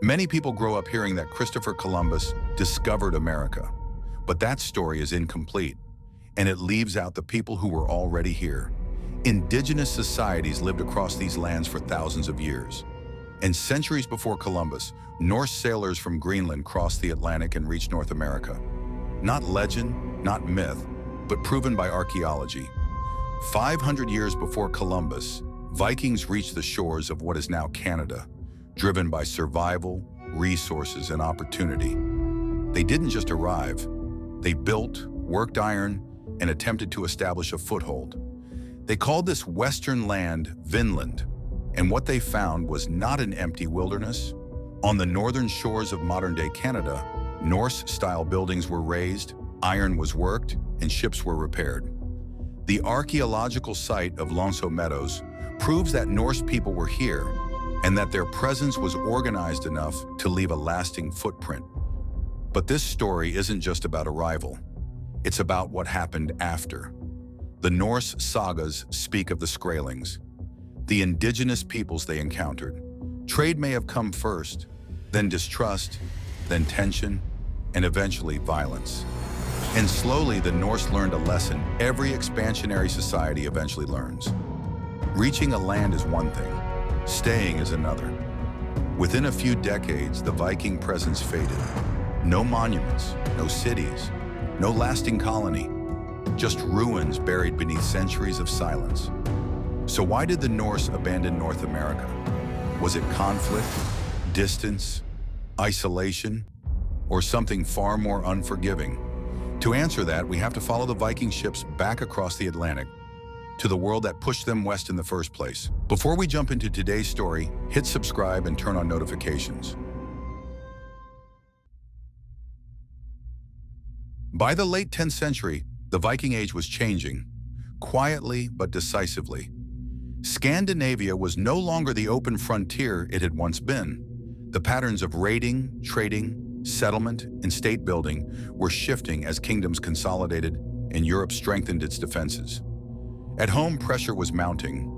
Many people grow up hearing that Christopher Columbus discovered America, but that story is incomplete, and it leaves out the people who were already here. Indigenous societies lived across these lands for thousands of years. And centuries before Columbus, Norse sailors from Greenland crossed the Atlantic and reached North America. Not legend, not myth, but proven by archaeology. 500 years before Columbus, Vikings reached the shores of what is now Canada, driven by survival, resources, and opportunity. They didn't just arrive. They built, worked iron, and attempted to establish a foothold. They called this western land Vinland, and what they found was not an empty wilderness. On the northern shores of modern-day Canada, Norse-style buildings were raised, iron was worked, and ships were repaired. The archaeological site of Meadows proves that Norse people were here and that their presence was organized enough to leave a lasting footprint. But this story isn't just about arrival. It's about what happened after. The Norse sagas speak of the Skrælings, the indigenous peoples they encountered. Trade may have come first, then distrust, then tension, and eventually violence. And slowly the Norse learned a lesson every expansionary society eventually learns. Reaching a land is one thing, staying is another. Within a few decades, the Viking presence faded. No monuments, no cities, no lasting colony, just ruins buried beneath centuries of silence. So why did the Norse abandon North America? Was it conflict, distance, isolation, or something far more unforgiving? To answer that, we have to follow the Viking ships back across the Atlantic to the world that pushed them west in the first place. Before we jump into today's story, hit subscribe and turn on notifications. By the late 10th century, the Viking Age was changing, quietly but decisively. Scandinavia was no longer the open frontier it had once been. The patterns of raiding, trading, settlement, and state building were shifting as kingdoms consolidated and Europe strengthened its defenses. At home, pressure was mounting.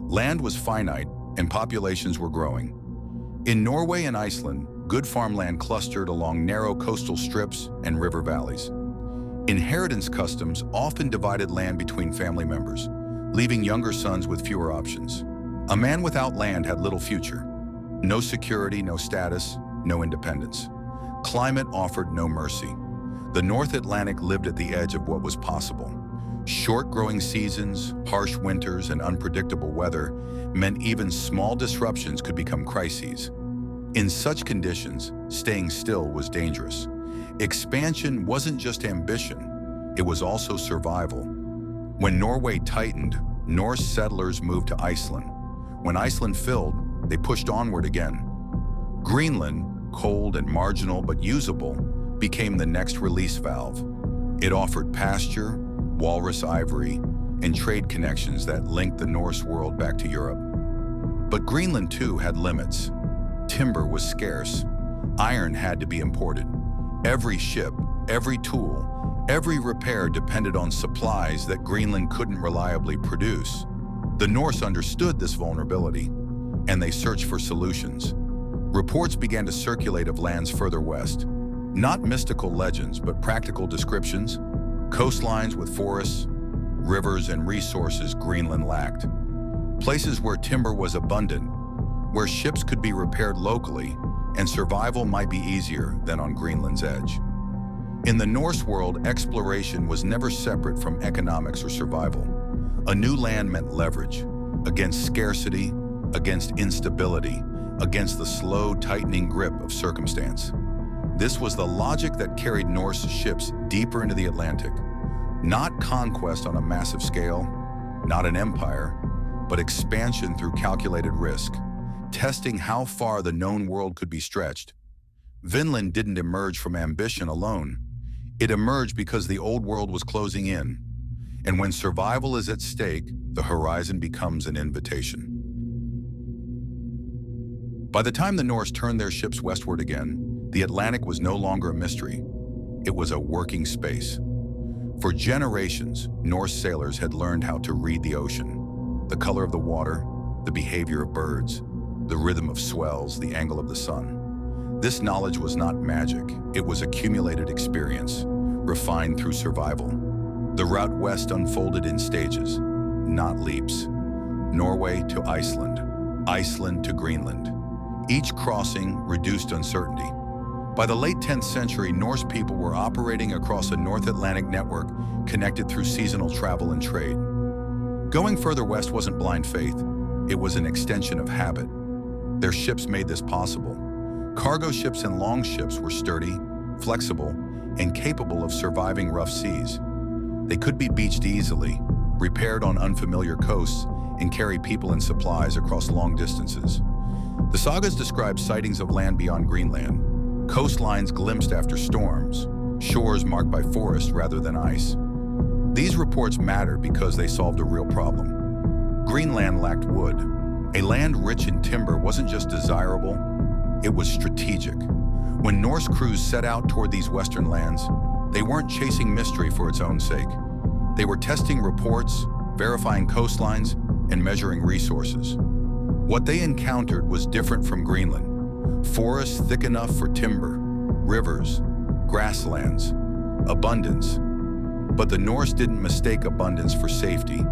Land was finite and populations were growing. In Norway and Iceland, good farmland clustered along narrow coastal strips and river valleys. Inheritance customs often divided land between family members, leaving younger sons with fewer options. A man without land had little future. No security, no status, no independence. Climate offered no mercy. The North Atlantic lived at the edge of what was possible. Short growing seasons, harsh winters, and unpredictable weather meant even small disruptions could become crises. In such conditions, staying still was dangerous. Expansion wasn't just ambition, it was also survival. When Norway tightened, Norse settlers moved to Iceland. When Iceland filled, they pushed onward again. Greenland, cold and marginal but usable, became the next release valve. It offered pasture, walrus ivory, and trade connections that linked the Norse world back to Europe. But Greenland too had limits. Timber was scarce. Iron had to be imported. Every ship, every tool, every repair depended on supplies that Greenland couldn't reliably produce. The Norse understood this vulnerability, and they searched for solutions. Reports began to circulate of lands further west. Not mystical legends, but practical descriptions. Coastlines with forests, rivers, and resources Greenland lacked. Places where timber was abundant, where ships could be repaired locally, and survival might be easier than on Greenland's edge. In the Norse world, exploration was never separate from economics or survival. A new land meant leverage, against scarcity, against instability, against the slow, tightening grip of circumstance. This was the logic that carried Norse ships deeper into the Atlantic. Not conquest on a massive scale, not an empire, but expansion through calculated risk, testing how far the known world could be stretched. Vinland didn't emerge from ambition alone. It emerged because the old world was closing in. And when survival is at stake, the horizon becomes an invitation. By the time the Norse turned their ships westward again, the Atlantic was no longer a mystery. It was a working space. For generations, Norse sailors had learned how to read the ocean, the color of the water, the behavior of birds, the rhythm of swells, the angle of the sun. This knowledge was not magic, it was accumulated experience, refined through survival. The route west unfolded in stages, not leaps. Norway to Iceland, Iceland to Greenland. Each crossing reduced uncertainty. By the late 10th century, Norse people were operating across a North Atlantic network connected through seasonal travel and trade. Going further west wasn't blind faith, it was an extension of habit. Their ships made this possible. Cargo ships and longships were sturdy, flexible, and capable of surviving rough seas. They could be beached easily, repaired on unfamiliar coasts, and carry people and supplies across long distances. The sagas describe sightings of land beyond Greenland, coastlines glimpsed after storms, shores marked by forest rather than ice. These reports mattered because they solved a real problem. Greenland lacked wood. A land rich in timber wasn't just desirable, it was strategic. When Norse crews set out toward these western lands, they weren't chasing mystery for its own sake. They were testing reports, verifying coastlines, and measuring resources. What they encountered was different from Greenland. Forests thick enough for timber, rivers, grasslands, abundance. But the Norse didn't mistake abundance for safety.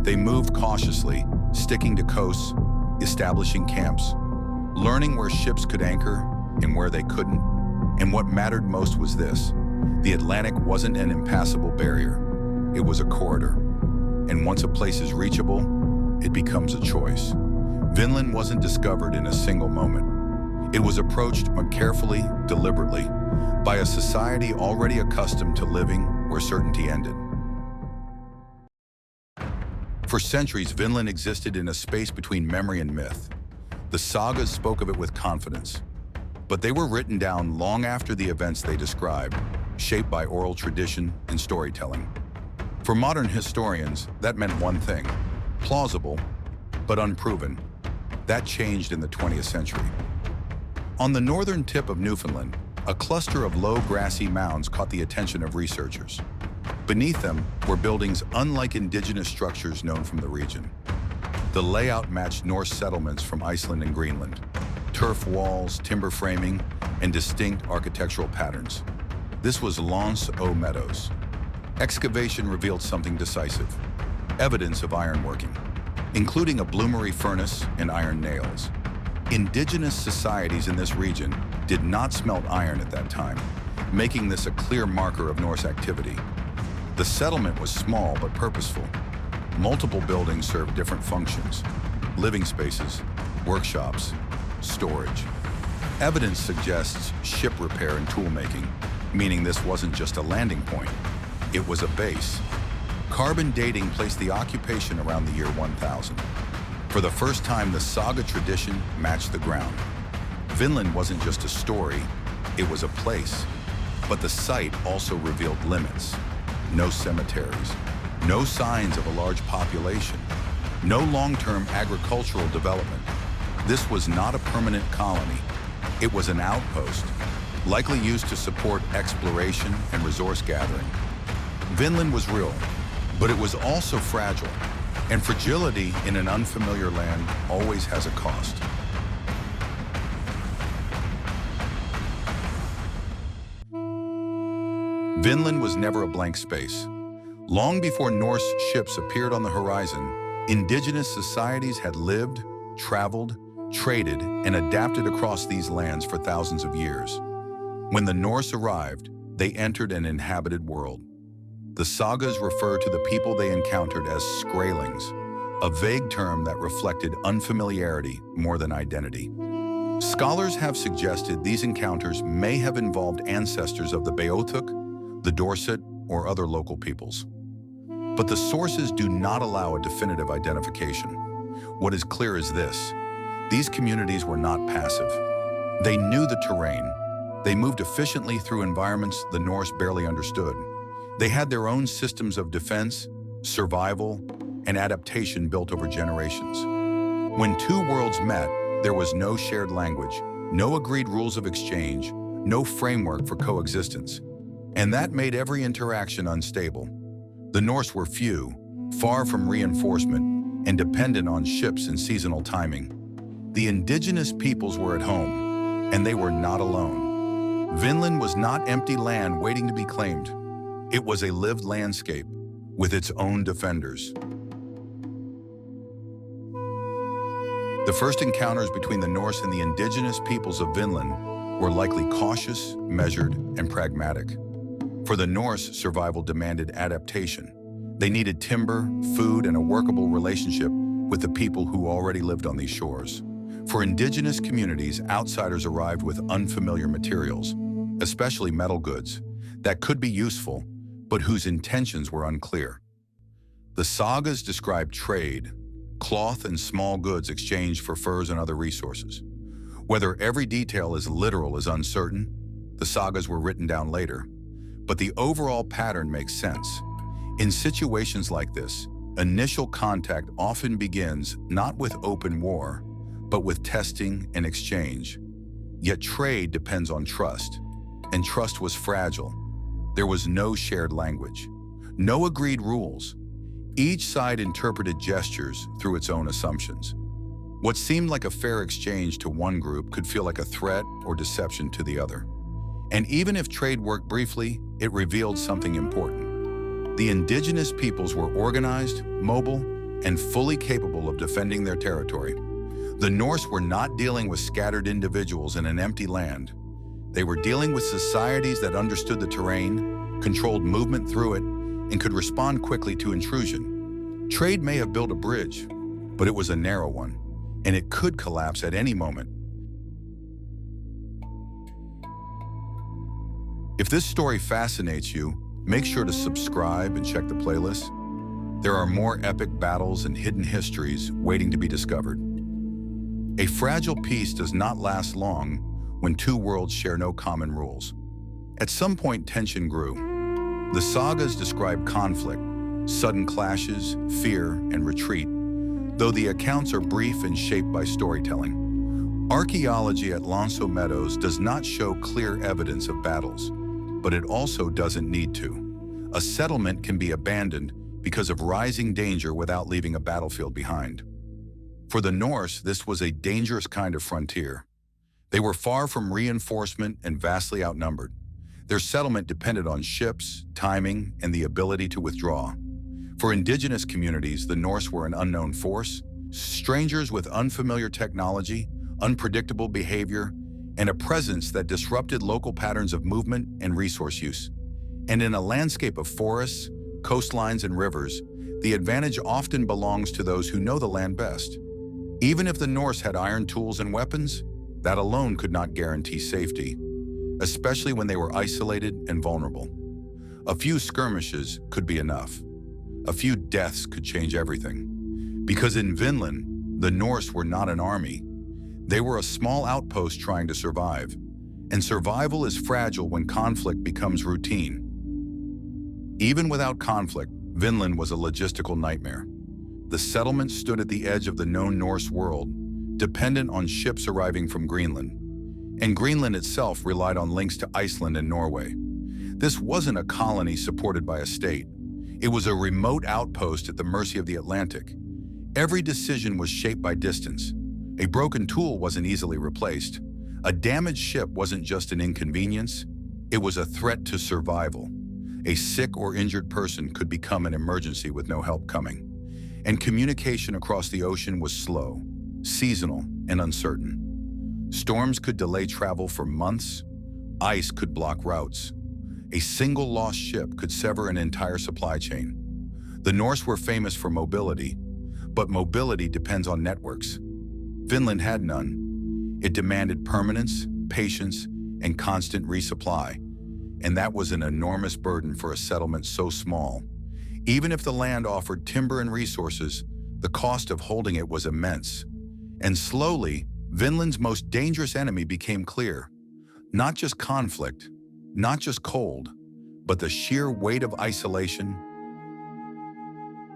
They moved cautiously, sticking to coasts, establishing camps, learning where ships could anchor and where they couldn't. And what mattered most was this: the Atlantic wasn't an impassable barrier, it was a corridor. And once a place is reachable, it becomes a choice. Vinland wasn't discovered in a single moment. It was approached carefully, deliberately, by a society already accustomed to living where certainty ended. For centuries, Vinland existed in a space between memory and myth. The sagas spoke of it with confidence, but they were written down long after the events they described, shaped by oral tradition and storytelling. For modern historians, that meant one thing: plausible, but unproven. That changed in the 20th century. On the northern tip of Newfoundland, a cluster of low grassy mounds caught the attention of researchers. Beneath them were buildings unlike indigenous structures known from the region. The layout matched Norse settlements from Iceland and Greenland: turf walls, timber framing, and distinct architectural patterns. This was Meadows. Excavation revealed something decisive: evidence of ironworking, including a bloomery furnace and iron nails. Indigenous societies in this region did not smelt iron at that time, making this a clear marker of Norse activity. The settlement was small but purposeful. Multiple buildings served different functions: living spaces, workshops, storage. Evidence suggests ship repair and tool making, meaning this wasn't just a landing point, it was a base. Carbon dating placed the occupation around the year 1000. For the first time, the saga tradition matched the ground. Vinland wasn't just a story, it was a place. But the site also revealed limits. No cemeteries, no signs of a large population, no long-term agricultural development. This was not a permanent colony. It was an outpost, likely used to support exploration and resource gathering. Vinland was real, but it was also fragile, and fragility in an unfamiliar land always has a cost. Vinland was never a blank space. Long before Norse ships appeared on the horizon, indigenous societies had lived, traveled, traded, and adapted across these lands for thousands of years. When the Norse arrived, they entered an inhabited world. The sagas refer to the people they encountered as Skrælings, a vague term that reflected unfamiliarity more than identity. Scholars have suggested these encounters may have involved ancestors of the Beothuk, the Dorset, or other local peoples. But the sources do not allow a definitive identification. What is clear is this: these communities were not passive. They knew the terrain. They moved efficiently through environments the Norse barely understood. They had their own systems of defense, survival, and adaptation built over generations. When two worlds met, there was no shared language, no agreed rules of exchange, no framework for coexistence. And that made every interaction unstable. The Norse were few, far from reinforcement, and dependent on ships and seasonal timing. The indigenous peoples were at home, And they were not alone. Vinland was not empty land waiting to be claimed. It was a lived landscape with its own defenders. The first encounters between the Norse and the indigenous peoples of Vinland were likely cautious, measured, and pragmatic. For the Norse, survival demanded adaptation. They needed timber, food, and a workable relationship with the people who already lived on these shores. For indigenous communities, outsiders arrived with unfamiliar materials, especially metal goods, that could be useful, but whose intentions were unclear. The sagas describe trade, cloth and small goods exchanged for furs and other resources. Whether every detail is literal is uncertain. The sagas were written down later, but the overall pattern makes sense. In situations like this, initial contact often begins not with open war, but with testing and exchange. Yet trade depends on trust, and trust was fragile. There was no shared language, no agreed rules. Each side interpreted gestures through its own assumptions. What seemed like a fair exchange to one group could feel like a threat or deception to the other. And even if trade worked briefly, it revealed something important. The indigenous peoples were organized, mobile, and fully capable of defending their territory. The Norse were not dealing with scattered individuals in an empty land. They were dealing with societies that understood the terrain, controlled movement through it, and could respond quickly to intrusion. Trade may have built a bridge, but it was a narrow one, and it could collapse at any moment. If this story fascinates you, make sure to subscribe and check the playlist. There are more epic battles and hidden histories waiting to be discovered. A fragile peace does not last long when two worlds share no common rules. At some point, tension grew. The sagas describe conflict, sudden clashes, fear, and retreat, though the accounts are brief and shaped by storytelling. Archaeology at Meadows does not show clear evidence of battles, but it also doesn't need to. A settlement can be abandoned because of rising danger without leaving a battlefield behind. For the Norse, this was a dangerous kind of frontier. They were far from reinforcement and vastly outnumbered. Their settlement depended on ships, timing, and the ability to withdraw. For indigenous communities, the Norse were an unknown force, strangers with unfamiliar technology, unpredictable behavior, and a presence that disrupted local patterns of movement and resource use. And in a landscape of forests, coastlines, and rivers, the advantage often belongs to those who know the land best. Even if the Norse had iron tools and weapons, that alone could not guarantee safety, especially when they were isolated and vulnerable. A few skirmishes could be enough. A few deaths could change everything. Because in Vinland, the Norse were not an army. They were a small outpost trying to survive. And survival is fragile when conflict becomes routine. Even without conflict, Vinland was a logistical nightmare. The settlement stood at the edge of the known Norse world, dependent on ships arriving from Greenland. And Greenland itself relied on links to Iceland and Norway. This wasn't a colony supported by a state. It was a remote outpost at the mercy of the Atlantic. Every decision was shaped by distance. A broken tool wasn't easily replaced. A damaged ship wasn't just an inconvenience, it was a threat to survival. A sick or injured person could become an emergency with no help coming. And communication across the ocean was slow, seasonal, and uncertain. Storms could delay travel for months. Ice could block routes. A single lost ship could sever an entire supply chain. The Norse were famous for mobility, but mobility depends on networks. Finland had none. It demanded permanence, patience, and constant resupply, and that was an enormous burden for a settlement so small. Even if the land offered timber and resources, the cost of holding it was immense. And slowly, Vinland's most dangerous enemy became clear. Not just conflict, not just cold, but the sheer weight of isolation.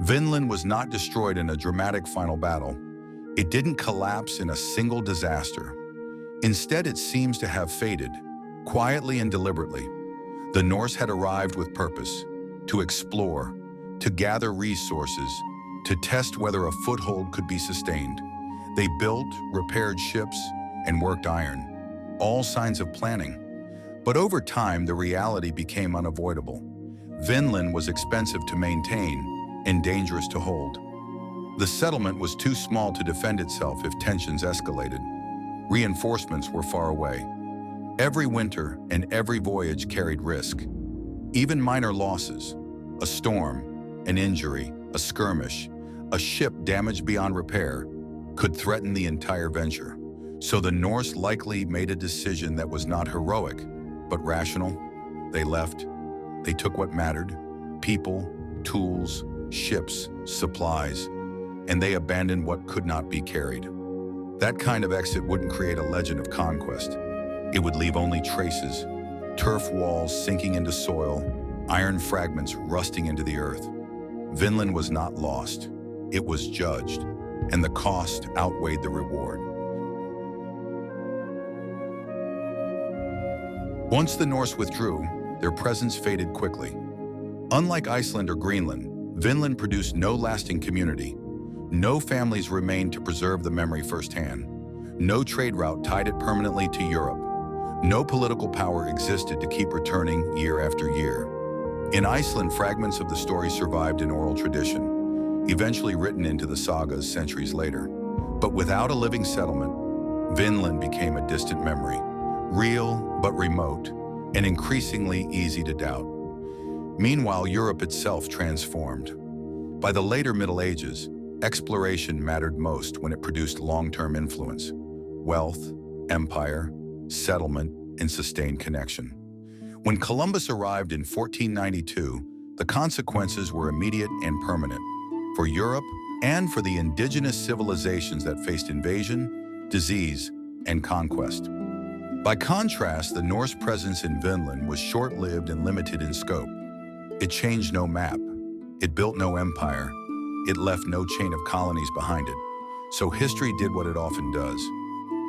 Vinland was not destroyed in a dramatic final battle. It didn't collapse in a single disaster. Instead, it seems to have faded, quietly and deliberately. The Norse had arrived with purpose, to explore, to gather resources, to test whether a foothold could be sustained. They built, repaired ships, and worked iron. all signs of planning. But over time, the reality became unavoidable. Vinland was expensive to maintain and dangerous to hold. The settlement was too small to defend itself if tensions escalated. Reinforcements were far away. Every winter and every voyage carried risk. Even minor losses, a storm, an injury, a skirmish, a ship damaged beyond repair, could threaten the entire venture. So the Norse likely made a decision that was not heroic, but rational. They left. They took what mattered: people, tools, ships, supplies, and they abandoned what could not be carried. That kind of exit wouldn't create a legend of conquest. It would leave only traces: turf walls sinking into soil, iron fragments rusting into the earth. Vinland was not lost. It was judged, and the cost outweighed the reward. Once the Norse withdrew, their presence faded quickly. Unlike Iceland or Greenland, Vinland produced no lasting community. No families remained to preserve the memory firsthand. No trade route tied it permanently to Europe. No political power existed to keep returning year after year. In Iceland, fragments of the story survived in oral tradition, eventually written into the sagas centuries later. But without a living settlement, Vinland became a distant memory, real but remote, and increasingly easy to doubt. Meanwhile, Europe itself transformed. By the later Middle Ages, exploration mattered most when it produced long-term influence: wealth, empire, settlement, and sustained connection. When Columbus arrived in 1492, the consequences were immediate and permanent for Europe and for the indigenous civilizations that faced invasion, disease, and conquest. By contrast, the Norse presence in Vinland was short-lived and limited in scope. It changed no map. It built no empire. It left no chain of colonies behind it. So history did what it often does.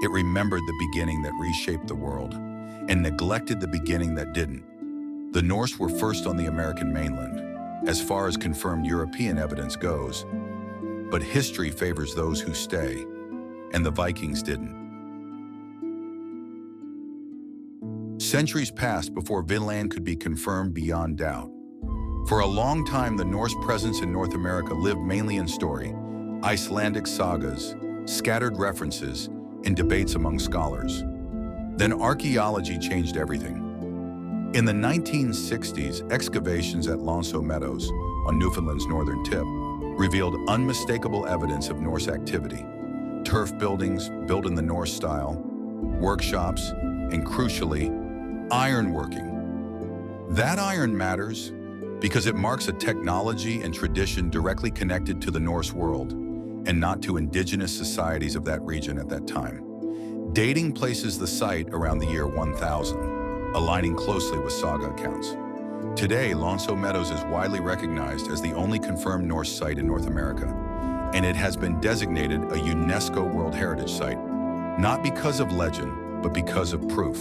It remembered the beginning that reshaped the world and neglected the beginning that didn't. The Norse were first on the American mainland, as far as confirmed European evidence goes. But history favors those who stay, and the Vikings didn't. Centuries passed before Vinland could be confirmed beyond doubt. For a long time, the Norse presence in North America lived mainly in story, Icelandic sagas, scattered references, and debates among scholars. Then archaeology changed everything. In the 1960s, excavations at Meadows, on Newfoundland's northern tip, revealed unmistakable evidence of Norse activity: turf buildings built in the Norse-style, workshops, and crucially, ironworking. That iron matters because it marks a technology and tradition directly connected to the Norse world and not to indigenous societies of that region at that time. Dating places the site around the year 1000, aligning closely with saga accounts. Today, Meadows is widely recognized as the only confirmed Norse site in North America, and it has been designated a UNESCO World Heritage Site, not because of legend, but because of proof.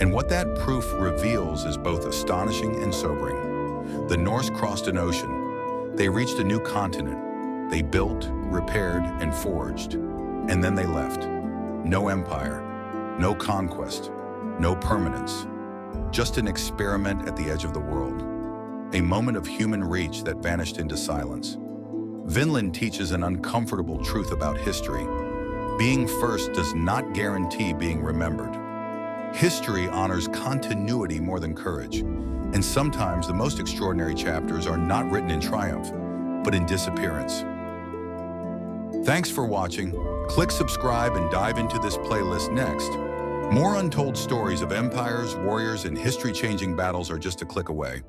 And what that proof reveals is both astonishing and sobering. The Norse crossed an ocean. They reached a new continent. They built, repaired, and forged. And then they left. No empire, no conquest, no permanence. Just an experiment at the edge of the world. A moment of human reach that vanished into silence. Vinland teaches an uncomfortable truth about history. Being first does not guarantee being remembered. History honors continuity more than courage, and sometimes the most extraordinary chapters are not written in triumph, but in disappearance. Thanks for watching. Click subscribe and dive into this playlist next. More untold stories of empires, warriors, and history-changing battles are just a click away.